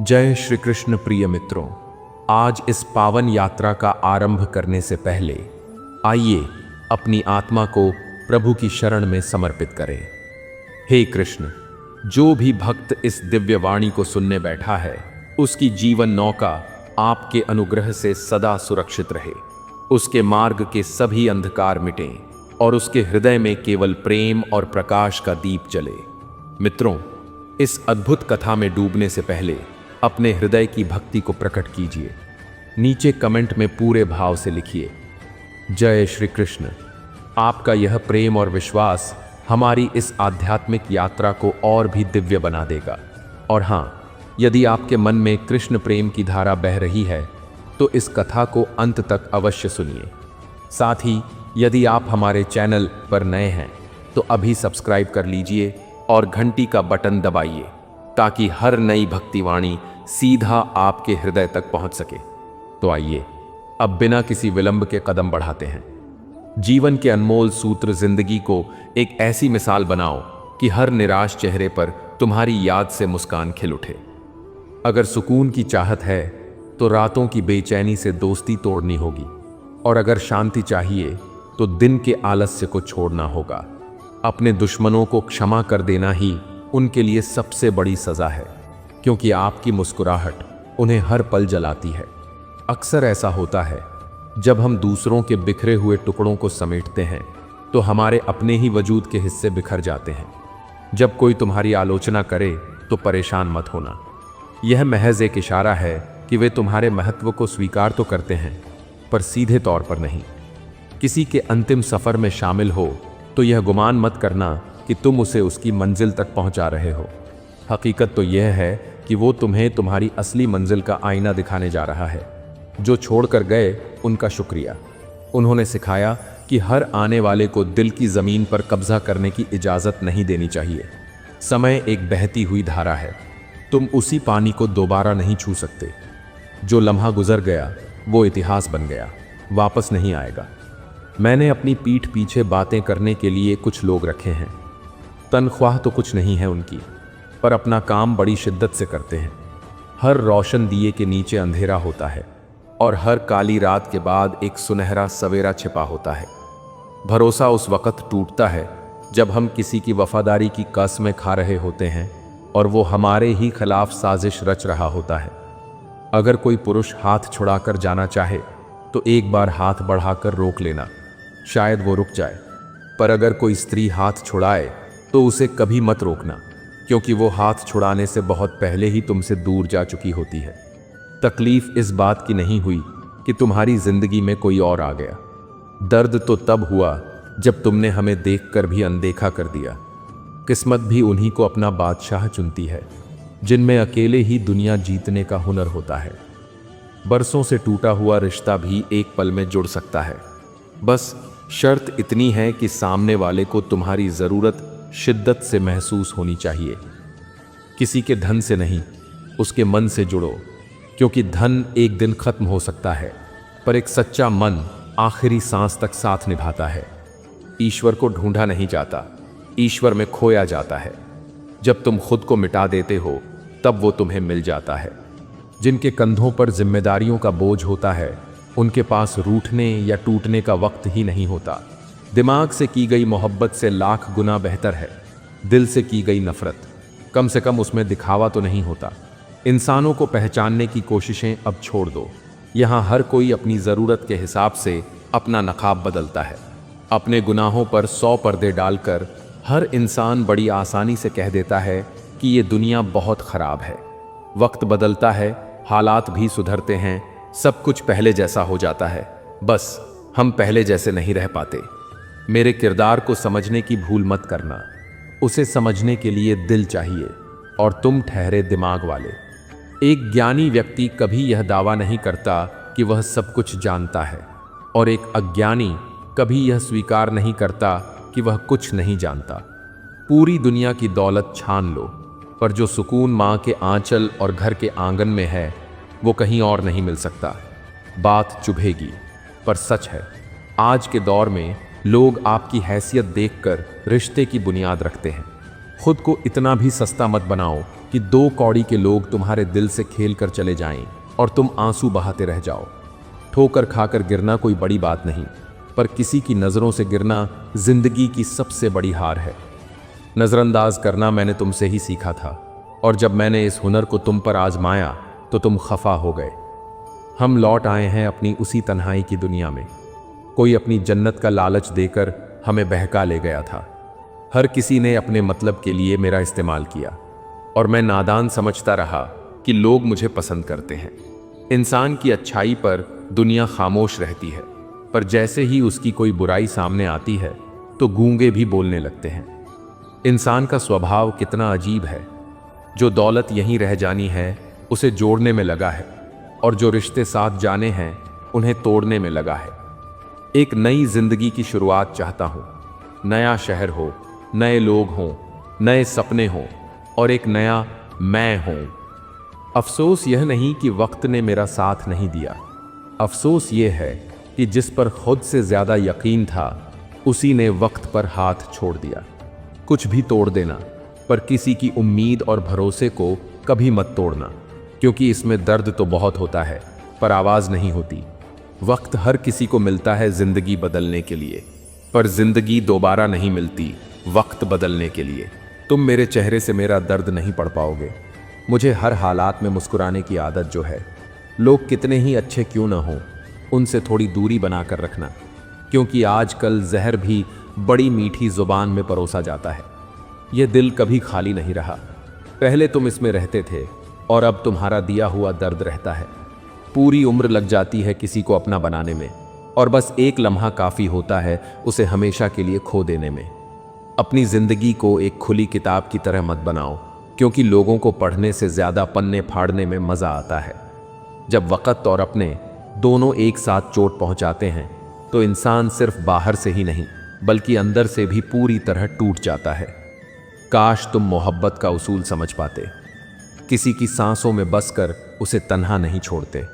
जय श्री कृष्ण प्रिय मित्रों, आज इस पावन यात्रा का आरंभ करने से पहले आइए अपनी आत्मा को प्रभु की शरण में समर्पित करें। हे कृष्ण, जो भी भक्त इस दिव्य वाणी को सुनने बैठा है, उसकी जीवन नौका आपके अनुग्रह से सदा सुरक्षित रहे, उसके मार्ग के सभी अंधकार मिटें और उसके हृदय में केवल प्रेम और प्रकाश का दीप जले। मित्रों, इस अद्भुत कथा में डूबने से पहले अपने हृदय की भक्ति को प्रकट कीजिए। नीचे कमेंट में पूरे भाव से लिखिए, जय श्री कृष्ण। आपका यह प्रेम और विश्वास हमारी इस आध्यात्मिक यात्रा को और भी दिव्य बना देगा। और हाँ, यदि आपके मन में कृष्ण प्रेम की धारा बह रही है तो इस कथा को अंत तक अवश्य सुनिए। साथ ही यदि आप हमारे चैनल पर नए हैं तो अभी सब्सक्राइब कर लीजिए और घंटी का बटन दबाइए ताकि हर नई भक्तिवाणी सीधा आपके हृदय तक पहुंच सके। तो आइए अब बिना किसी विलंब के कदम बढ़ाते हैं। जीवन के अनमोल सूत्र जिंदगी को एक ऐसी मिसाल बनाओ कि हर निराश चेहरे पर तुम्हारी याद से मुस्कान खिल उठे। अगर सुकून की चाहत है तो रातों की बेचैनी से दोस्ती तोड़नी होगी, और अगर शांति चाहिए तो दिन के आलस्य को छोड़ना होगा। अपने दुश्मनों को क्षमा कर देना ही उनके लिए सबसे बड़ी सजा है, क्योंकि आपकी मुस्कुराहट उन्हें हर पल जलाती है। अक्सर ऐसा होता है, जब हम दूसरों के बिखरे हुए टुकड़ों को समेटते हैं तो हमारे अपने ही वजूद के हिस्से बिखर जाते हैं। जब कोई तुम्हारी आलोचना करे तो परेशान मत होना। यह महज एक इशारा है कि वे तुम्हारे महत्व को स्वीकार तो करते हैं, पर सीधे तौर पर नहीं। किसी के अंतिम सफर में शामिल हो तो यह गुमान मत करना कि तुम उसे उसकी मंजिल तक पहुंचा रहे हो। हकीकत तो यह है कि वो तुम्हें तुम्हारी असली मंजिल का आईना दिखाने जा रहा है। जो छोड़कर गए उनका शुक्रिया। उन्होंने सिखाया कि हर आने वाले को दिल की ज़मीन पर कब्जा करने की इजाज़त नहीं देनी चाहिए। समय एक बहती हुई धारा है, तुम उसी पानी को दोबारा नहीं छू सकते। जो लम्हा गुजर गया वो इतिहास बन गया, वापस नहीं आएगा। मैंने अपनी पीठ पीछे बातें करने के लिए कुछ लोग रखे हैं। तनख्वाह तो कुछ नहीं है उनकी, पर अपना काम बड़ी शिद्दत से करते हैं। हर रोशन दिए के नीचे अंधेरा होता है और हर काली रात के बाद एक सुनहरा सवेरा छिपा होता है। भरोसा उस वक़्त टूटता है जब हम किसी की वफादारी की कसमें खा रहे होते हैं और वो हमारे ही खिलाफ साजिश रच रहा होता है। अगर कोई पुरुष हाथ छुड़ाकर जाना चाहे तो एक बार हाथ बढ़ाकर रोक लेना, शायद वो रुक जाए। पर अगर कोई स्त्री हाथ छुड़ाए तो उसे कभी मत रोकना, क्योंकि वो हाथ छुड़ाने से बहुत पहले ही तुमसे दूर जा चुकी होती है। तकलीफ इस बात की नहीं हुई कि तुम्हारी जिंदगी में कोई और आ गया। दर्द तो तब हुआ जब तुमने हमें देखकर भी अनदेखा कर दिया। किस्मत भी उन्हीं को अपना बादशाह चुनती है जिनमें अकेले ही दुनिया जीतने का हुनर होता है। बरसों से टूटा हुआ रिश्ता भी एक पल में जुड़ सकता है। बस शर्त इतनी है कि सामने वाले को तुम्हारी ज़रूरत शिद्दत से महसूस होनी चाहिए। किसी के धन से नहीं, उसके मन से जुड़ो, क्योंकि धन एक दिन खत्म हो सकता है, पर एक सच्चा मन आखिरी सांस तक साथ निभाता है। ईश्वर को ढूंढा नहीं जाता, ईश्वर में खोया जाता है। जब तुम खुद को मिटा देते हो तब वो तुम्हें मिल जाता है। जिनके कंधों पर जिम्मेदारियों का बोझ होता है, उनके पास रूठने या टूटने का वक्त ही नहीं होता। दिमाग से की गई मोहब्बत से लाख गुना बेहतर है दिल से की गई नफरत। कम से कम उसमें दिखावा तो नहीं होता। इंसानों को पहचानने की कोशिशें अब छोड़ दो। यहाँ हर कोई अपनी ज़रूरत के हिसाब से अपना नकाब बदलता है। अपने गुनाहों पर 100 पर्दे डालकर हर इंसान बड़ी आसानी से कह देता है कि ये दुनिया बहुत ख़राब है। वक्त बदलता है, हालात भी सुधरते हैं, सब कुछ पहले जैसा हो जाता है, बस हम पहले जैसे नहीं रह पाते। मेरे किरदार को समझने की भूल मत करना। उसे समझने के लिए दिल चाहिए और तुम ठहरे दिमाग वाले। एक ज्ञानी व्यक्ति कभी यह दावा नहीं करता कि वह सब कुछ जानता है, और एक अज्ञानी कभी यह स्वीकार नहीं करता कि वह कुछ नहीं जानता। पूरी दुनिया की दौलत छान लो, पर जो सुकून माँ के आंचल और घर के आंगन में है वो कहीं और नहीं मिल सकता। बात चुभेगी पर सच है। आज के दौर में लोग आपकी हैसियत देखकर रिश्ते की बुनियाद रखते हैं। खुद को इतना भी सस्ता मत बनाओ कि 2 कौड़ी के लोग तुम्हारे दिल से खेल कर चले जाएं और तुम आंसू बहाते रह जाओ। ठोकर खाकर गिरना कोई बड़ी बात नहीं, पर किसी की नज़रों से गिरना जिंदगी की सबसे बड़ी हार है। नज़रअंदाज करना मैंने तुमसे ही सीखा था, और जब मैंने इस हुनर को तुम पर आजमाया तो तुम खफा हो गए। हम लौट आए हैं अपनी उसी तन्हाई की दुनिया में। कोई अपनी जन्नत का लालच देकर हमें बहका ले गया था। हर किसी ने अपने मतलब के लिए मेरा इस्तेमाल किया, और मैं नादान समझता रहा कि लोग मुझे पसंद करते हैं। इंसान की अच्छाई पर दुनिया खामोश रहती है, पर जैसे ही उसकी कोई बुराई सामने आती है तो गूंगे भी बोलने लगते हैं। इंसान का स्वभाव कितना अजीब है। जो दौलत यहीं रह जानी है उसे जोड़ने में लगा है, और जो रिश्ते साथ जाने हैं उन्हें तोड़ने में लगा है। एक नई जिंदगी की शुरुआत चाहता हूँ। नया शहर हो, नए लोग हों, नए सपने हों, और एक नया मैं हूँ। अफसोस यह नहीं कि वक्त ने मेरा साथ नहीं दिया। अफसोस ये है कि जिस पर खुद से ज़्यादा यकीन था उसी ने वक्त पर हाथ छोड़ दिया। कुछ भी तोड़ देना, पर किसी की उम्मीद और भरोसे को कभी मत तोड़ना, क्योंकि इसमें दर्द तो बहुत होता है पर आवाज़ नहीं होती। वक्त हर किसी को मिलता है ज़िंदगी बदलने के लिए, पर ज़िंदगी दोबारा नहीं मिलती वक्त बदलने के लिए। तुम मेरे चेहरे से मेरा दर्द नहीं पढ़ पाओगे। मुझे हर हालात में मुस्कुराने की आदत जो है, लोग कितने ही अच्छे क्यों ना हों, उनसे थोड़ी दूरी बना कर रखना, क्योंकि आजकल जहर भी बड़ी मीठी ज़ुबान में परोसा जाता है। यह दिल कभी खाली नहीं रहा। पहले तुम इसमें रहते थे और अब तुम्हारा दिया हुआ दर्द रहता है। पूरी उम्र लग जाती है किसी को अपना बनाने में, और बस एक लम्हा काफ़ी होता है उसे हमेशा के लिए खो देने में। अपनी ज़िंदगी को एक खुली किताब की तरह मत बनाओ, क्योंकि लोगों को पढ़ने से ज़्यादा पन्ने फाड़ने में मज़ा आता है। जब वक़्त और अपने दोनों एक साथ चोट पहुंचाते हैं तो इंसान सिर्फ बाहर से ही नहीं बल्कि अंदर से भी पूरी तरह टूट जाता है। काश तुम मोहब्बत का उसूल समझ पाते। किसी की सांसों में बसकर उसे तन्हा नहीं छोड़ते।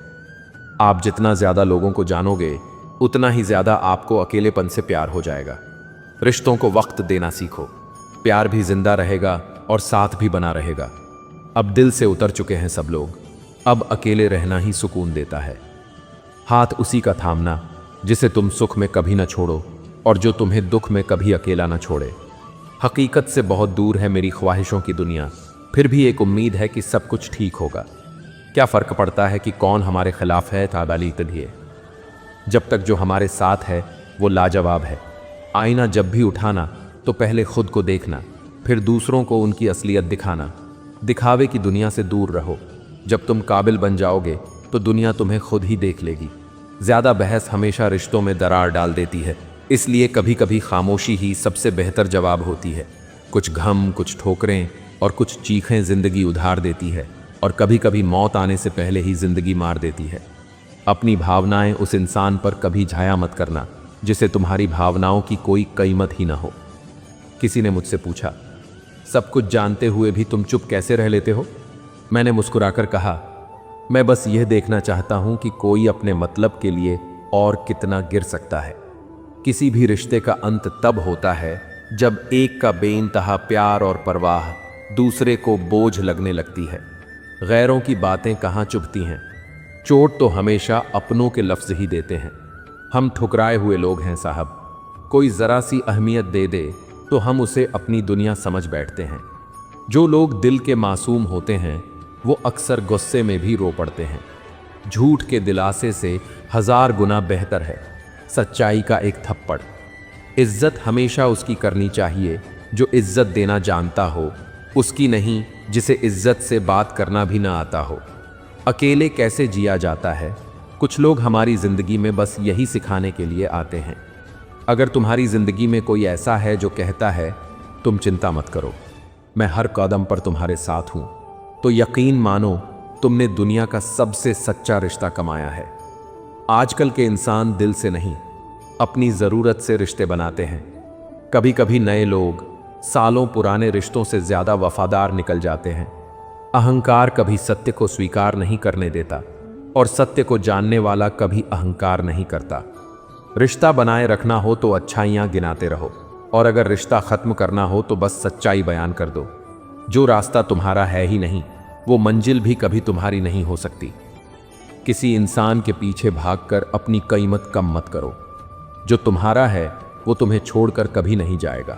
आप जितना ज़्यादा लोगों को जानोगे उतना ही ज़्यादा आपको अकेलेपन से प्यार हो जाएगा। रिश्तों को वक्त देना सीखो, प्यार भी जिंदा रहेगा और साथ भी बना रहेगा। अब दिल से उतर चुके हैं सब लोग, अब अकेले रहना ही सुकून देता है। हाथ उसी का थामना जिसे तुम सुख में कभी ना छोड़ो और जो तुम्हें दुख में कभी अकेला ना छोड़े। हकीकत से बहुत दूर है मेरी ख्वाहिशों की दुनिया, फिर भी एक उम्मीद है कि सब कुछ ठीक होगा। क्या फ़र्क पड़ता है कि कौन हमारे खिलाफ है ताबाली तलिए, जब तक जो हमारे साथ है वो लाजवाब है। आईना जब भी उठाना तो पहले खुद को देखना, फिर दूसरों को उनकी असलियत दिखाना। दिखावे की दुनिया से दूर रहो। जब तुम काबिल बन जाओगे तो दुनिया तुम्हें खुद ही देख लेगी। ज़्यादा बहस हमेशा रिश्तों में दरार डाल देती है, इसलिए कभी कभी खामोशी ही सबसे बेहतर जवाब होती है। कुछ घम, कुछ ठोकरें और कुछ चीखें ज़िंदगी उधार देती है, और कभी कभी मौत आने से पहले ही ज़िंदगी मार देती है। अपनी भावनाएं उस इंसान पर कभी झाया मत करना जिसे तुम्हारी भावनाओं की कोई कीमत ही ना हो। किसी ने मुझसे पूछा, सब कुछ जानते हुए भी तुम चुप कैसे रह लेते हो? मैंने मुस्कुराकर कहा, मैं बस यह देखना चाहता हूं कि कोई अपने मतलब के लिए और कितना गिर सकता है। किसी भी रिश्ते का अंत तब होता है जब एक का बेइंतहा प्यार और परवाह दूसरे को बोझ लगने लगती है। गैरों की बातें कहाँ चुभती हैं। चोट तो हमेशा अपनों के लफ्ज़ ही देते हैं। हम ठुकराए हुए लोग हैं साहब। कोई ज़रा सी अहमियत दे दे तो हम उसे अपनी दुनिया समझ बैठते हैं। जो लोग दिल के मासूम होते हैं वो अक्सर गुस्से में भी रो पड़ते हैं। झूठ के दिलासे से 1000 गुना बेहतर है सच्चाई का एक थप्पड़। इज्जत हमेशा उसकी करनी चाहिए जो इज्जत देना जानता हो, उसकी नहीं जिसे इज्जत से बात करना भी ना आता हो। अकेले कैसे जिया जाता है, कुछ लोग हमारी ज़िंदगी में बस यही सिखाने के लिए आते हैं। अगर तुम्हारी ज़िंदगी में कोई ऐसा है जो कहता है तुम चिंता मत करो, मैं हर कदम पर तुम्हारे साथ हूँ, तो यकीन मानो तुमने दुनिया का सबसे सच्चा रिश्ता कमाया है। आजकल के इंसान दिल से नहीं अपनी ज़रूरत से रिश्ते बनाते हैं। कभी कभी नए लोग सालों पुराने रिश्तों से ज़्यादा वफादार निकल जाते हैं। अहंकार कभी सत्य को स्वीकार नहीं करने देता, और सत्य को जानने वाला कभी अहंकार नहीं करता। रिश्ता बनाए रखना हो तो अच्छाइयाँ गिनाते रहो, और अगर रिश्ता ख़त्म करना हो तो बस सच्चाई बयान कर दो। जो रास्ता तुम्हारा है ही नहीं, वो मंजिल भी कभी तुम्हारी नहीं हो सकती। किसी इंसान के पीछे भागकर अपनी कीमत कम मत करो। जो तुम्हारा है वो तुम्हें छोड़कर कभी नहीं जाएगा।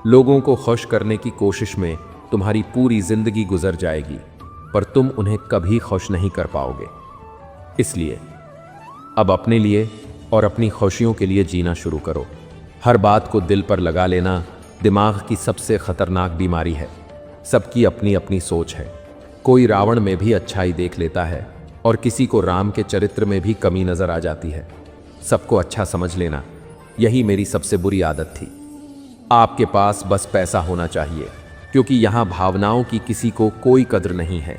लोगों को खुश करने की कोशिश में तुम्हारी पूरी जिंदगी गुजर जाएगी, पर तुम उन्हें कभी खुश नहीं कर पाओगे। इसलिए अब अपने लिए और अपनी खुशियों के लिए जीना शुरू करो। हर बात को दिल पर लगा लेना दिमाग की सबसे खतरनाक बीमारी है। सबकी अपनी अपनी सोच है। कोई रावण में भी अच्छाई देख लेता है और किसी को राम के चरित्र में भी कमी नजर आ जाती है। सबको अच्छा समझ लेना, यही मेरी सबसे बुरी आदत थी। आपके पास बस पैसा होना चाहिए, क्योंकि यहाँ भावनाओं की किसी को कोई कद्र नहीं है।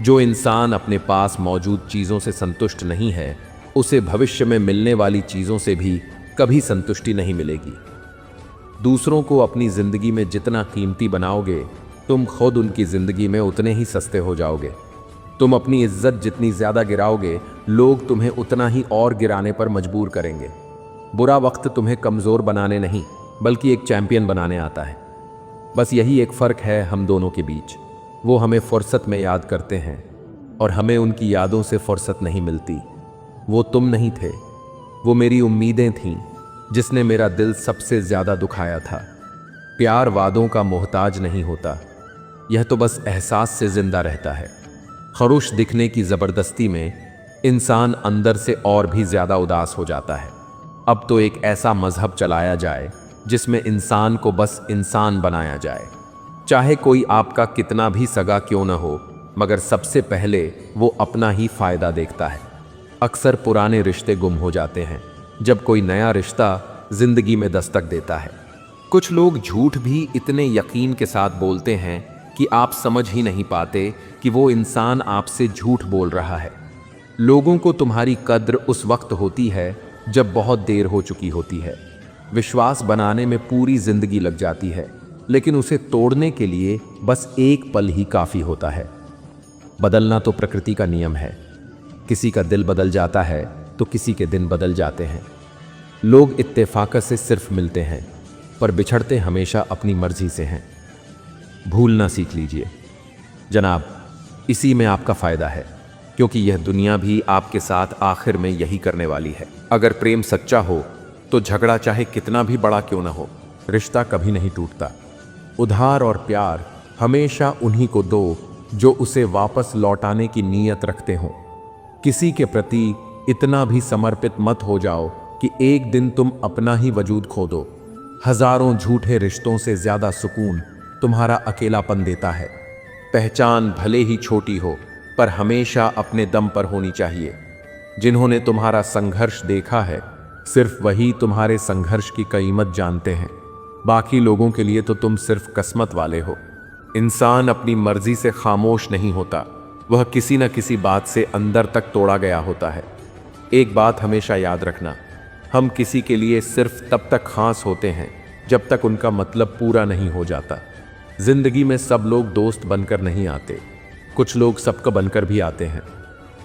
जो इंसान अपने पास मौजूद चीज़ों से संतुष्ट नहीं है, उसे भविष्य में मिलने वाली चीज़ों से भी कभी संतुष्टि नहीं मिलेगी। दूसरों को अपनी ज़िंदगी में जितना कीमती बनाओगे, तुम खुद उनकी ज़िंदगी में उतने ही सस्ते हो जाओगे। तुम अपनी इज्जत जितनी ज़्यादा गिराओगे, लोग तुम्हें उतना ही और गिराने पर मजबूर करेंगे। बुरा वक्त तुम्हें कमज़ोर बनाने नहीं, बल्कि एक चैंपियन बनाने आता है। बस यही एक फ़र्क है हम दोनों के बीच। वो हमें फुर्सत में याद करते हैं और हमें उनकी यादों से फुर्सत नहीं मिलती। वो तुम नहीं थे, वो मेरी उम्मीदें थीं, जिसने मेरा दिल सबसे ज़्यादा दुखाया था। प्यार वादों का मोहताज नहीं होता, यह तो बस एहसास से ज़िंदा रहता है। खरुश दिखने की ज़बरदस्ती में इंसान अंदर से और भी ज़्यादा उदास हो जाता है। अब तो एक ऐसा मजहब चलाया जाए जिसमें इंसान को बस इंसान बनाया जाए, चाहे कोई आपका कितना भी सगा क्यों न हो, मगर सबसे पहले वो अपना ही फ़ायदा देखता है। अक्सर पुराने रिश्ते गुम हो जाते हैं जब कोई नया रिश्ता ज़िंदगी में दस्तक देता है। कुछ लोग झूठ भी इतने यकीन के साथ बोलते हैं कि आप समझ ही नहीं पाते कि वो इंसान आपसे झूठ बोल रहा है। लोगों को तुम्हारी कद्र उस वक्त होती है जब बहुत देर हो चुकी होती है। विश्वास बनाने में पूरी जिंदगी लग जाती है, लेकिन उसे तोड़ने के लिए बस एक पल ही काफ़ी होता है। बदलना तो प्रकृति का नियम है। किसी का दिल बदल जाता है तो किसी के दिन बदल जाते हैं। लोग इत्तेफाक से सिर्फ मिलते हैं, पर बिछड़ते हमेशा अपनी मर्जी से हैं। भूलना सीख लीजिए जनाब, इसी में आपका फ़ायदा है, क्योंकि यह दुनिया भी आपके साथ आखिर में यही करने वाली है। अगर प्रेम सच्चा हो तो झगड़ा चाहे कितना भी बड़ा क्यों न हो, रिश्ता कभी नहीं टूटता। उधार और प्यार हमेशा उन्हीं को दो जो उसे वापस लौटाने की नीयत रखते हों। किसी के प्रति इतना भी समर्पित मत हो जाओ कि एक दिन तुम अपना ही वजूद खो दो। हजारों झूठे रिश्तों से ज़्यादा सुकून तुम्हारा अकेलापन देता है। पहचान भले ही छोटी हो, पर हमेशा अपने दम पर होनी चाहिए। जिन्होंने तुम्हारा संघर्ष देखा है, सिर्फ वही तुम्हारे संघर्ष की कीमत जानते हैं। बाकी लोगों के लिए तो तुम सिर्फ किस्मत वाले हो। इंसान अपनी मर्जी से खामोश नहीं होता, वह किसी न किसी बात से अंदर तक तोड़ा गया होता है। एक बात हमेशा याद रखना, हम किसी के लिए सिर्फ तब तक खास होते हैं जब तक उनका मतलब पूरा नहीं हो जाता। जिंदगी में सब लोग दोस्त बनकर नहीं आते, कुछ लोग सबका बनकर भी आते हैं।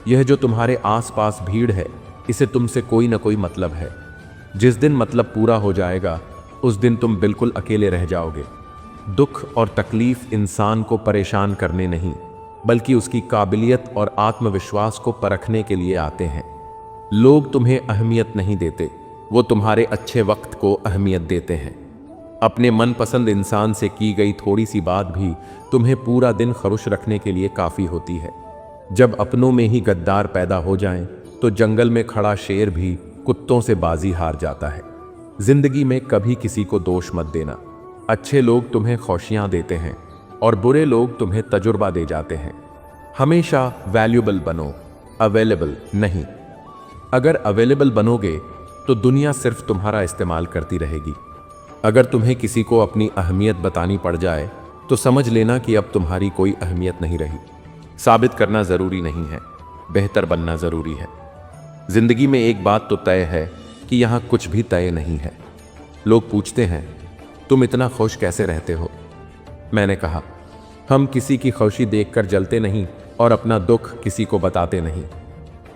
यह जो तुम्हारे आसपास भीड़ है, इसे तुमसे कोई ना कोई मतलब है। जिस दिन मतलब पूरा हो जाएगा, उस दिन तुम बिल्कुल अकेले रह जाओगे। दुख और तकलीफ इंसान को परेशान करने नहीं, बल्कि उसकी काबिलियत और आत्मविश्वास को परखने के लिए आते हैं। लोग तुम्हें अहमियत नहीं देते, वो तुम्हारे अच्छे वक्त को अहमियत देते हैं। अपने मनपसंद इंसान से की गई थोड़ी सी बात भी तुम्हें पूरा दिन खुश रखने के लिए काफ़ी होती है। जब अपनों में ही गद्दार पैदा हो जाएं, तो जंगल में खड़ा शेर भी कुत्तों से बाजी हार जाता है। जिंदगी में कभी किसी को दोष मत देना। अच्छे लोग तुम्हें खुशियाँ देते हैं और बुरे लोग तुम्हें तजुर्बा दे जाते हैं। हमेशा वैल्यूबल बनो, अवेलेबल नहीं। अगर अवेलेबल बनोगे तो दुनिया सिर्फ तुम्हारा इस्तेमाल करती रहेगी। अगर तुम्हें किसी को अपनी अहमियत बतानी पड़ जाए तो समझ लेना कि अब तुम्हारी कोई अहमियत नहीं रही। साबित करना ज़रूरी नहीं है, बेहतर बनना ज़रूरी है। ज़िंदगी में एक बात तो तय है कि यहाँ कुछ भी तय नहीं है। लोग पूछते हैं, तुम इतना खुश कैसे रहते हो? मैंने कहा, हम किसी की खुशी देखकर जलते नहीं और अपना दुख किसी को बताते नहीं।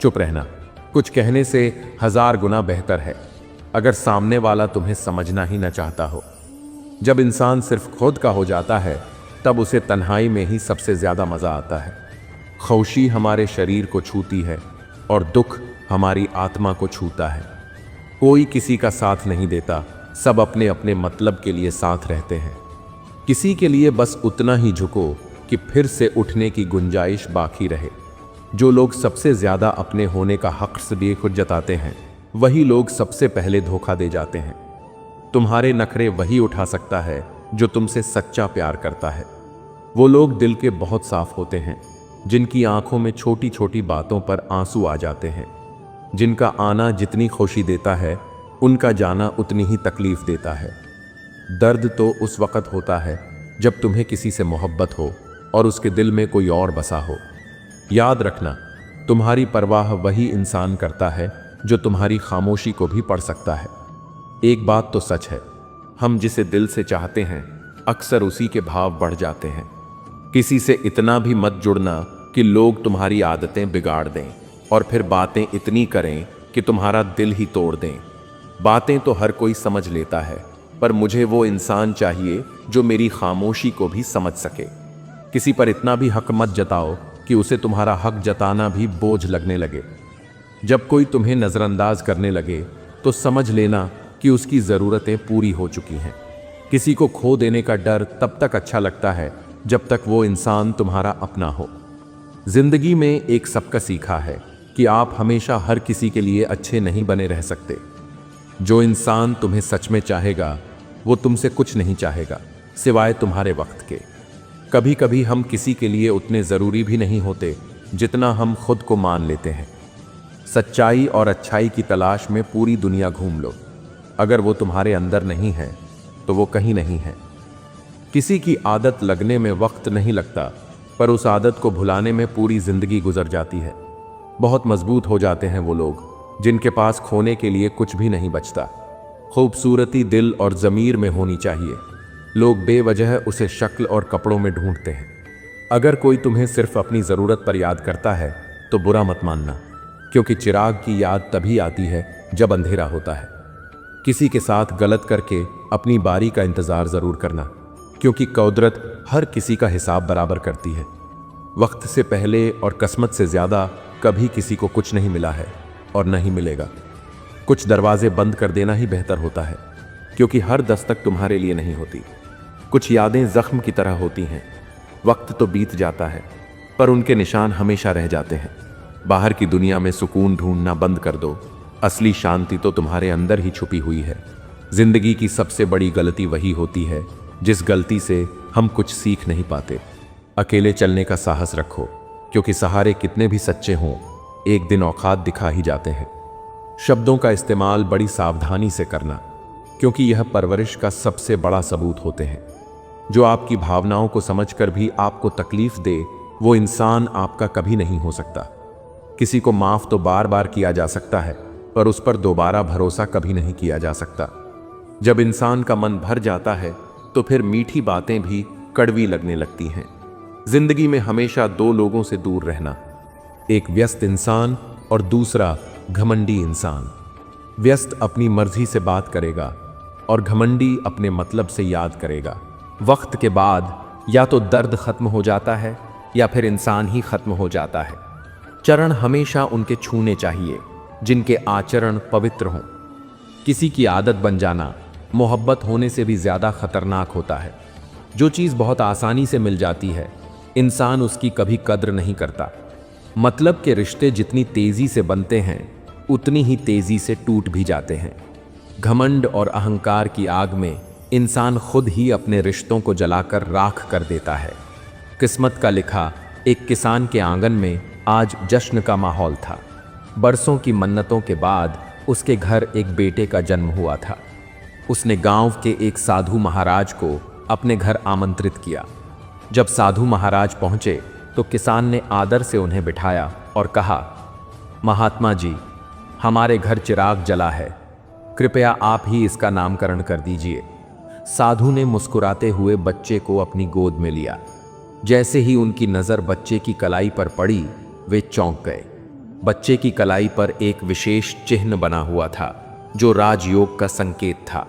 चुप रहना कुछ कहने से 1000 गुना बेहतर है, अगर सामने वाला तुम्हें समझना ही न चाहता हो। जब इंसान सिर्फ खुद का हो जाता है, तब उसे तन्हाई में ही सबसे ज़्यादा मज़ा आता है। खामोशी हमारे शरीर को छूती है और दुख हमारी आत्मा को छूता है। कोई किसी का साथ नहीं देता, सब अपने अपने मतलब के लिए साथ रहते हैं। किसी के लिए बस उतना ही झुको कि फिर से उठने की गुंजाइश बाकी रहे। जो लोग सबसे ज़्यादा अपने होने का हक से खुद जताते हैं, वही लोग सबसे पहले धोखा दे जाते हैं। तुम्हारे नखरे वही उठा सकता है जो तुमसे सच्चा प्यार करता है। वो लोग दिल के बहुत साफ होते हैं, जिनकी आंखों में छोटी छोटी बातों पर आंसू आ जाते हैं। जिनका आना जितनी खुशी देता है, उनका जाना उतनी ही तकलीफ देता है। दर्द तो उस वक़्त होता है जब तुम्हें किसी से मोहब्बत हो और उसके दिल में कोई और बसा हो। याद रखना, तुम्हारी परवाह वही इंसान करता है जो तुम्हारी खामोशी को भी पढ़ सकता है। एक बात तो सच है, हम जिसे दिल से चाहते हैं अक्सर उसी के भाव बढ़ जाते हैं। किसी से इतना भी मत जुड़ना कि लोग तुम्हारी आदतें बिगाड़ दें और फिर बातें इतनी करें कि तुम्हारा दिल ही तोड़ दें। बातें तो हर कोई समझ लेता है, पर मुझे वो इंसान चाहिए जो मेरी खामोशी को भी समझ सके। किसी पर इतना भी हक मत जताओ कि उसे तुम्हारा हक जताना भी बोझ लगने लगे। जब कोई तुम्हें नज़रअंदाज करने लगे तो समझ लेना कि उसकी ज़रूरतें पूरी हो चुकी हैं। किसी को खो देने का डर तब तक अच्छा लगता है जब तक वो इंसान तुम्हारा अपना हो। जिंदगी में एक सबक सीखा है कि आप हमेशा हर किसी के लिए अच्छे नहीं बने रह सकते। जो इंसान तुम्हें सच में चाहेगा वो तुमसे कुछ नहीं चाहेगा सिवाय तुम्हारे वक्त के। कभी कभी हम किसी के लिए उतने ज़रूरी भी नहीं होते जितना हम खुद को मान लेते हैं। सच्चाई और अच्छाई की तलाश में पूरी दुनिया घूम लो, अगर वो तुम्हारे अंदर नहीं है तो वो कहीं नहीं है। किसी की आदत लगने में वक्त नहीं लगता, पर उस आदत को भुलाने में पूरी ज़िंदगी गुजर जाती है। बहुत मजबूत हो जाते हैं वो लोग जिनके पास खोने के लिए कुछ भी नहीं बचता। खूबसूरती दिल और ज़मीर में होनी चाहिए। लोग बेवजह उसे शक्ल और कपड़ों में ढूंढते हैं। अगर कोई तुम्हें सिर्फ अपनी ज़रूरत पर याद करता है तो बुरा मत मानना, क्योंकि चिराग की याद तभी आती है जब अंधेरा होता है। किसी के साथ गलत करके अपनी बारी का इंतज़ार ज़रूर करना, क्योंकि कुदरत हर किसी का हिसाब बराबर करती है। वक्त से पहले और किस्मत से ज़्यादा कभी किसी को कुछ नहीं मिला है और नहीं मिलेगा। कुछ दरवाजे बंद कर देना ही बेहतर होता है, क्योंकि हर दस्तक तुम्हारे लिए नहीं होती। कुछ यादें ज़ख्म की तरह होती हैं। वक्त तो बीत जाता है, पर उनके निशान हमेशा रह जाते हैं। बाहर की दुनिया में सुकून ढूंढना बंद कर दो, असली शांति तो तुम्हारे अंदर ही छुपी हुई है। जिंदगी की सबसे बड़ी गलती वही होती है जिस गलती से हम कुछ सीख नहीं पाते। अकेले चलने का साहस रखो, क्योंकि सहारे कितने भी सच्चे हों, एक दिन औकात दिखा ही जाते हैं। शब्दों का इस्तेमाल बड़ी सावधानी से करना, क्योंकि यह परवरिश का सबसे बड़ा सबूत होते हैं। जो आपकी भावनाओं को समझकर भी आपको तकलीफ दे, वो इंसान आपका कभी नहीं हो सकता। किसी को माफ़ तो बार बार किया जा सकता है, पर उस पर दोबारा भरोसा कभी नहीं किया जा सकता। जब इंसान का मन भर जाता है तो फिर मीठी बातें भी कड़वी लगने लगती हैं। जिंदगी में हमेशा दो लोगों से दूर रहना, एक व्यस्त इंसान और दूसरा घमंडी इंसान। व्यस्त अपनी मर्जी से बात करेगा और घमंडी अपने मतलब से याद करेगा। वक्त के बाद या तो दर्द खत्म हो जाता है या फिर इंसान ही खत्म हो जाता है। चरण हमेशा उनके छूने चाहिए जिनके आचरण पवित्र हों। किसी की आदत बन जाना मोहब्बत होने से भी ज़्यादा खतरनाक होता है। जो चीज़ बहुत आसानी से मिल जाती है, इंसान उसकी कभी कद्र नहीं करता। मतलब के रिश्ते जितनी तेज़ी से बनते हैं, उतनी ही तेज़ी से टूट भी जाते हैं। घमंड और अहंकार की आग में इंसान खुद ही अपने रिश्तों को जलाकर राख कर देता है। किस्मत का लिखा एक किसान के आंगन में आज जश्न का माहौल था। बरसों की मन्नतों के बाद उसके घर एक बेटे का जन्म हुआ था। उसने गांव के एक साधु महाराज को अपने घर आमंत्रित किया। जब साधु महाराज पहुंचे तो किसान ने आदर से उन्हें बिठाया और कहा, महात्मा जी, हमारे घर चिराग जला है, कृपया आप ही इसका नामकरण कर दीजिए। साधु ने मुस्कुराते हुए बच्चे को अपनी गोद में लिया। जैसे ही उनकी नज़र बच्चे की कलाई पर पड़ी, वे चौंक गए। बच्चे की कलाई पर एक विशेष चिन्ह बना हुआ था जो राजयोग का संकेत था।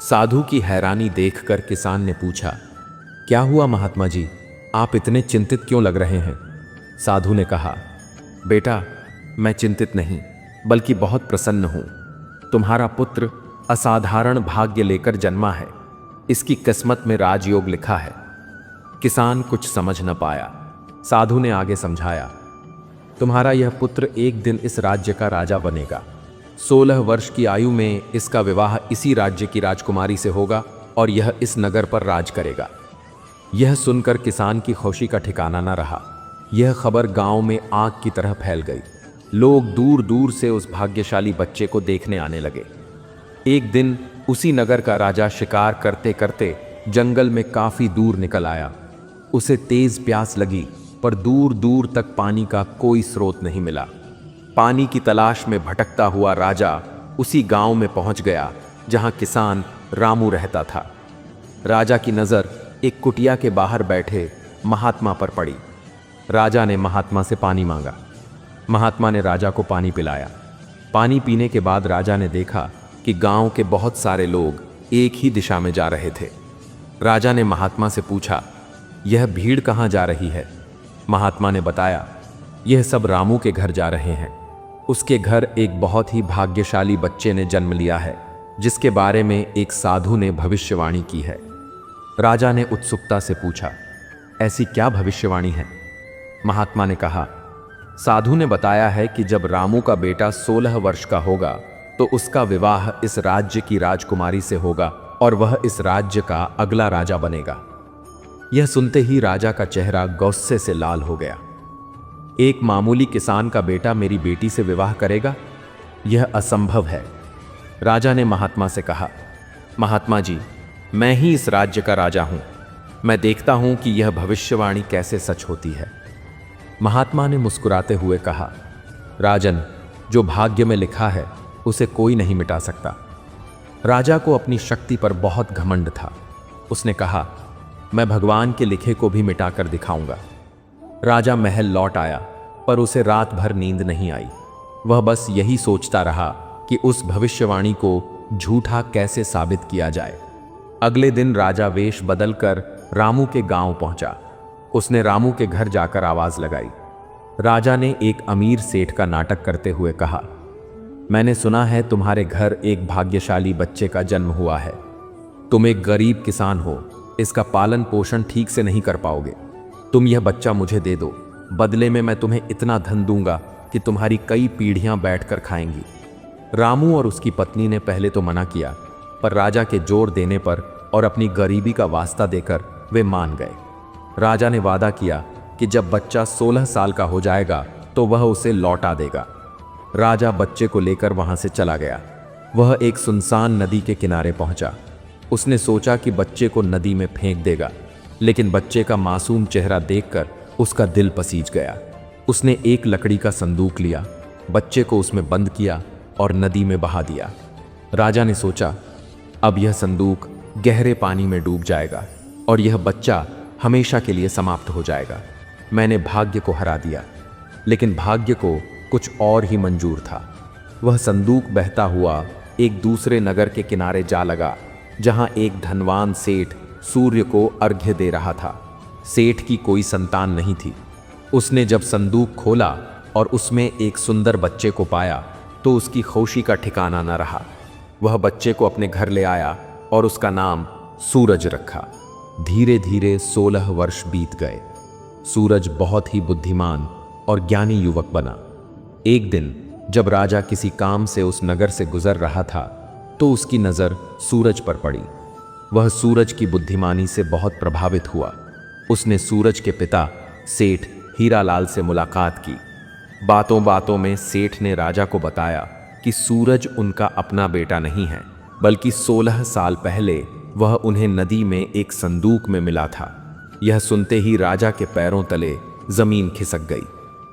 साधु की हैरानी देखकर किसान ने पूछा, क्या हुआ महात्मा जी, आप इतने चिंतित क्यों लग रहे हैं? साधु ने कहा, बेटा, मैं चिंतित नहीं बल्कि बहुत प्रसन्न हूं। तुम्हारा पुत्र असाधारण भाग्य लेकर जन्मा है। इसकी किस्मत में राजयोग लिखा है। किसान कुछ समझ न पाया। साधु ने आगे समझाया, तुम्हारा यह पुत्र एक दिन इस राज्य का राजा बनेगा। 16 वर्ष की आयु में इसका विवाह इसी राज्य की राजकुमारी से होगा और यह इस नगर पर राज करेगा। यह सुनकर किसान की खुशी का ठिकाना न रहा। यह खबर गांव में आग की तरह फैल गई। लोग दूर दूर से उस भाग्यशाली बच्चे को देखने आने लगे। एक दिन उसी नगर का राजा शिकार करते करते जंगल में काफी दूर निकल आया। उसे तेज प्यास लगी, पर दूर दूर तक पानी का कोई स्रोत नहीं मिला। पानी की तलाश में भटकता हुआ राजा उसी गांव में पहुंच गया जहां किसान रामू रहता था। राजा की नज़र एक कुटिया के बाहर बैठे महात्मा पर पड़ी। राजा ने महात्मा से पानी मांगा। महात्मा ने राजा को पानी पिलाया। पानी पीने के बाद राजा ने देखा कि गांव के बहुत सारे लोग एक ही दिशा में जा रहे थे। राजा ने महात्मा से पूछा, यह भीड़ कहाँ जा रही है? महात्मा ने बताया, यह सब रामू के घर जा रहे हैं। उसके घर एक बहुत ही भाग्यशाली बच्चे ने जन्म लिया है, जिसके बारे में एक साधु ने भविष्यवाणी की है। राजा ने उत्सुकता से पूछा, ऐसी क्या भविष्यवाणी है? महात्मा ने कहा, साधु ने बताया है कि जब रामू का बेटा 16 वर्ष का होगा तो उसका विवाह इस राज्य की राजकुमारी से होगा और वह इस राज्य का अगला राजा बनेगा। यह सुनते ही राजा का चेहरा गुस्से से लाल हो गया। एक मामूली किसान का बेटा मेरी बेटी से विवाह करेगा? यह असंभव है। राजा ने महात्मा से कहा, महात्मा जी, मैं ही इस राज्य का राजा हूं। मैं देखता हूं कि यह भविष्यवाणी कैसे सच होती है। महात्मा ने मुस्कुराते हुए कहा, राजन, जो भाग्य में लिखा है उसे कोई नहीं मिटा सकता। राजा को अपनी शक्ति पर बहुत घमंड था। उसने कहा, मैं भगवान के लिखे को भी मिटाकर दिखाऊंगा। राजा महल लौट आया, पर उसे रात भर नींद नहीं आई। वह बस यही सोचता रहा कि उस भविष्यवाणी को झूठा कैसे साबित किया जाए। अगले दिन राजा वेश बदलकर रामू के गांव पहुंचा। उसने रामू के घर जाकर आवाज लगाई। राजा ने एक अमीर सेठ का नाटक करते हुए कहा, मैंने सुना है तुम्हारे घर एक भाग्यशाली बच्चे का जन्म हुआ है। तुम एक गरीब किसान हो, इसका पालन पोषण ठीक से नहीं कर पाओगे। तुम यह बच्चा मुझे दे दो, बदले में मैं तुम्हें इतना धन दूंगा कि तुम्हारी कई पीढ़ियां बैठकर खाएंगी। रामू और उसकी पत्नी ने पहले तो मना किया, पर राजा के जोर देने पर और अपनी गरीबी का वास्ता देकर वे मान गए। राजा ने वादा किया कि जब बच्चा 16 साल का हो जाएगा तो वह उसे लौटा देगा। राजा बच्चे को लेकर वहां से चला गया। वह एक सुनसान नदी के किनारे पहुंचा। उसने सोचा कि बच्चे को नदी में फेंक देगा, लेकिन बच्चे का मासूम चेहरा देखकर उसका दिल पसीज गया। उसने एक लकड़ी का संदूक लिया, बच्चे को उसमें बंद किया और नदी में बहा दिया। राजा ने सोचा, अब यह संदूक गहरे पानी में डूब जाएगा और यह बच्चा हमेशा के लिए समाप्त हो जाएगा। मैंने भाग्य को हरा दिया, लेकिन भाग्य को कुछ और ही मंजूर था। वह संदूक बहता हुआ एक दूसरे नगर के किनारे जा लगा, जहां एक धनवान सेठ सूर्य को अर्घ्य दे रहा था। सेठ की कोई संतान नहीं थी। उसने जब संदूक खोला और उसमें एक सुंदर बच्चे को पाया तो उसकी खुशी का ठिकाना न रहा। वह बच्चे को अपने घर ले आया और उसका नाम सूरज रखा। धीरे धीरे 16 वर्ष बीत गए। सूरज बहुत ही बुद्धिमान और ज्ञानी युवक बना। एक दिन जब राजा किसी काम से उस नगर से गुजर रहा था तो उसकी नज़र सूरज पर पड़ी। वह सूरज की बुद्धिमानी से बहुत प्रभावित हुआ। उसने सूरज के पिता सेठ हीरालाल से मुलाकात की। बातों बातों में सेठ ने राजा को बताया कि सूरज उनका अपना बेटा नहीं है, बल्कि 16 साल पहले वह उन्हें नदी में एक संदूक में मिला था। यह सुनते ही राजा के पैरों तले जमीन खिसक गई।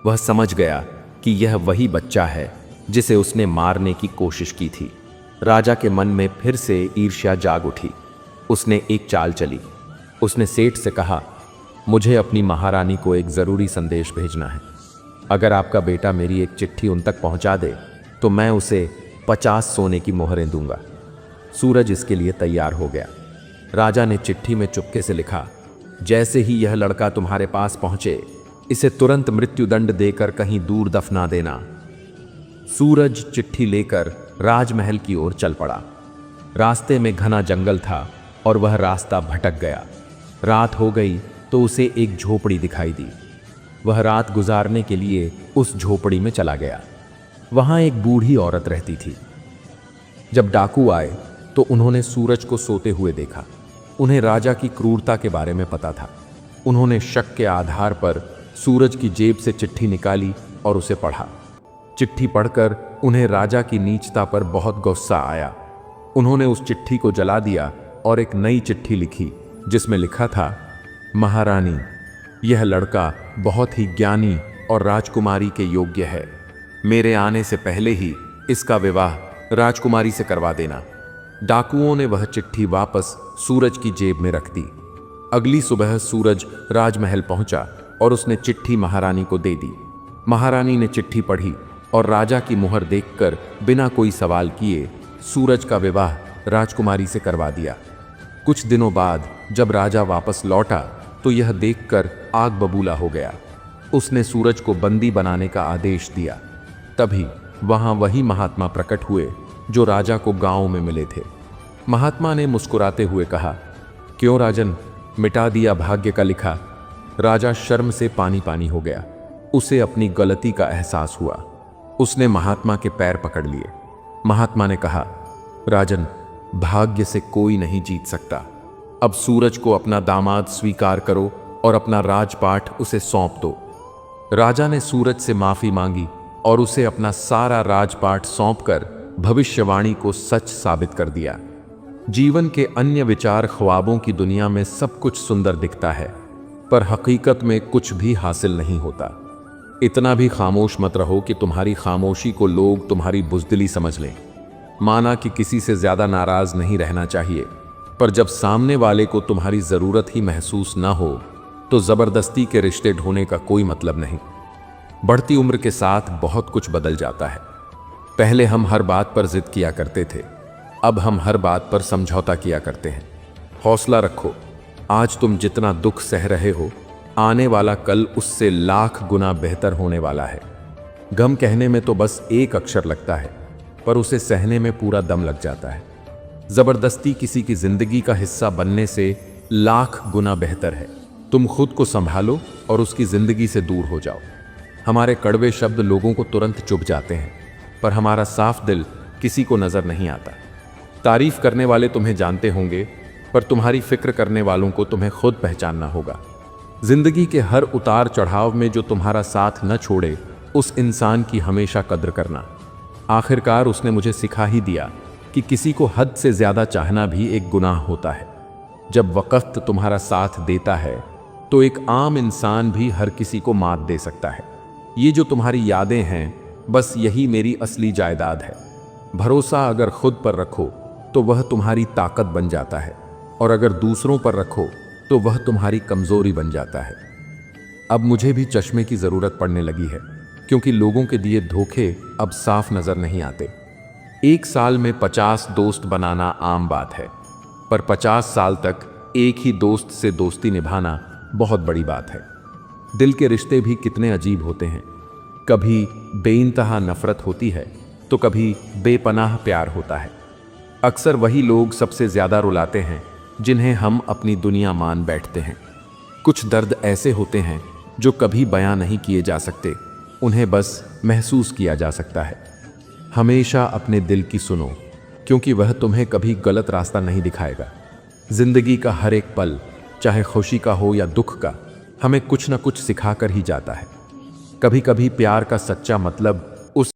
वह समझ गया कि यह वही बच्चा है जिसे उसने मारने की कोशिश की थी। राजा के मन में फिर से ईर्ष्या जाग उठी। उसने एक चाल चली। उसने सेठ से कहा, मुझे अपनी महारानी को एक ज़रूरी संदेश भेजना है। अगर आपका बेटा मेरी एक चिट्ठी उन तक पहुंचा दे तो मैं उसे 50 सोने की मोहरें दूंगा। सूरज इसके लिए तैयार हो गया। राजा ने चिट्ठी में चुपके से लिखा, जैसे ही यह लड़का तुम्हारे पास पहुंचे, इसे तुरंत मृत्युदंड देकर कहीं दूर दफना देना। सूरज चिट्ठी लेकर राजमहल की ओर चल पड़ा। रास्ते में घना जंगल था और वह रास्ता भटक गया। रात हो गई तो उसे एक झोपड़ी दिखाई दी। वह रात गुजारने के लिए उस झोपड़ी में चला गया। वहां एक बूढ़ी औरत रहती थी। जब डाकू आए तो उन्होंने सूरज को सोते हुए देखा। उन्हें राजा की क्रूरता के बारे में पता था। उन्होंने शक के आधार पर सूरज की जेब से चिट्ठी निकाली और उसे पढ़ा। चिट्ठी पढ़कर उन्हें राजा की नीचता पर बहुत गुस्सा आया। उन्होंने उस चिट्ठी को जला दिया और एक नई चिट्ठी लिखी जिसमें लिखा था, महारानी, यह लड़का बहुत ही ज्ञानी और राजकुमारी के योग्य है। मेरे आने से पहले ही इसका विवाह राजकुमारी से करवा देना। डाकुओं ने वह चिट्ठी वापस सूरज की जेब में रख दी। अगली सुबह सूरज राजमहल पहुंचा और उसने चिट्ठी महारानी को दे दी। महारानी ने चिट्ठी पढ़ी और राजा की मुहर देखकर बिना कोई सवाल किए सूरज का विवाह राजकुमारी से करवा दिया। कुछ दिनों बाद जब राजा वापस लौटा तो यह देखकर आग बबूला हो गया। उसने सूरज को बंदी बनाने का आदेश दिया। तभी वहां वही महात्मा प्रकट हुए जो राजा को गांव में मिले थे। महात्मा ने मुस्कुराते हुए कहा, क्यों राजन, मिटा दिया भाग्य का लिखा। राजा शर्म से पानी पानी हो गया। उसे अपनी गलती का एहसास हुआ। उसने महात्मा के पैर पकड़ लिए। महात्मा ने कहा, राजन, भाग्य से कोई नहीं जीत सकता। अब सूरज को अपना दामाद स्वीकार करो और अपना राजपाट उसे सौंप दो। राजा ने सूरज से माफी मांगी और उसे अपना सारा राजपाट सौंपकर भविष्यवाणी को सच साबित कर दिया। जीवन के अन्य विचार ख्वाबों की दुनिया में सब कुछ सुंदर दिखता है, पर हकीकत में कुछ भी हासिल नहीं होता। इतना भी खामोश मत रहो कि तुम्हारी खामोशी को लोग तुम्हारी बुज़दिली समझ लें। माना कि किसी से ज्यादा नाराज नहीं रहना चाहिए, पर जब सामने वाले को तुम्हारी जरूरत ही महसूस ना हो तो जबरदस्ती के रिश्ते ढोने का कोई मतलब नहीं। बढ़ती उम्र के साथ बहुत कुछ बदल जाता है। पहले हम हर बात पर जिद किया करते थे, अब हम हर बात पर समझौता किया करते हैं। हौसला रखो। आज तुम जितना दुख सह रहे हो, आने वाला कल उससे लाख गुना बेहतर होने वाला है। गम कहने में तो बस एक अक्षर लगता है, पर उसे सहने में पूरा दम लग जाता है। जबरदस्ती किसी की जिंदगी का हिस्सा बनने से लाख गुना बेहतर है तुम खुद को संभालो और उसकी जिंदगी से दूर हो जाओ। हमारे कड़वे शब्द लोगों को तुरंत चुभ जाते हैं, पर हमारा साफ दिल किसी को नजर नहीं आता। तारीफ करने वाले तुम्हें जानते होंगे, पर तुम्हारी फिक्र करने वालों को तुम्हें खुद पहचानना होगा। जिंदगी के हर उतार चढ़ाव में जो तुम्हारा साथ न छोड़े, उस इंसान की हमेशा कद्र करना। आखिरकार उसने मुझे सिखा ही दिया कि किसी को हद से ज्यादा चाहना भी एक गुनाह होता है। जब वक़्त तुम्हारा साथ देता है तो एक आम इंसान भी हर किसी को मात दे सकता है। ये जो तुम्हारी यादें हैं, बस यही मेरी असली जायदाद है। भरोसा अगर खुद पर रखो तो वह तुम्हारी ताकत बन जाता है, और अगर दूसरों पर रखो तो वह तुम्हारी कमजोरी बन जाता है। अब मुझे भी चश्मे की जरूरत पड़ने लगी है, क्योंकि लोगों के दिए धोखे अब साफ नजर नहीं आते। एक साल में 50 दोस्त बनाना आम बात है, पर 50 साल तक एक ही दोस्त से दोस्ती निभाना बहुत बड़ी बात है। दिल के रिश्ते भी कितने अजीब होते हैं। कभी बेइंतहा नफरत होती है तो कभी बेपनाह प्यार होता है। अक्सर वही लोग सबसे ज्यादा रुलाते हैं जिन्हें हम अपनी दुनिया मान बैठते हैं। कुछ दर्द ऐसे होते हैं जो कभी बयां नहीं किए जा सकते, उन्हें बस महसूस किया जा सकता है। हमेशा अपने दिल की सुनो, क्योंकि वह तुम्हें कभी गलत रास्ता नहीं दिखाएगा। जिंदगी का हर एक पल, चाहे खुशी का हो या दुख का, हमें कुछ न कुछ सिखाकर ही जाता है। कभी कभी प्यार का सच्चा मतलब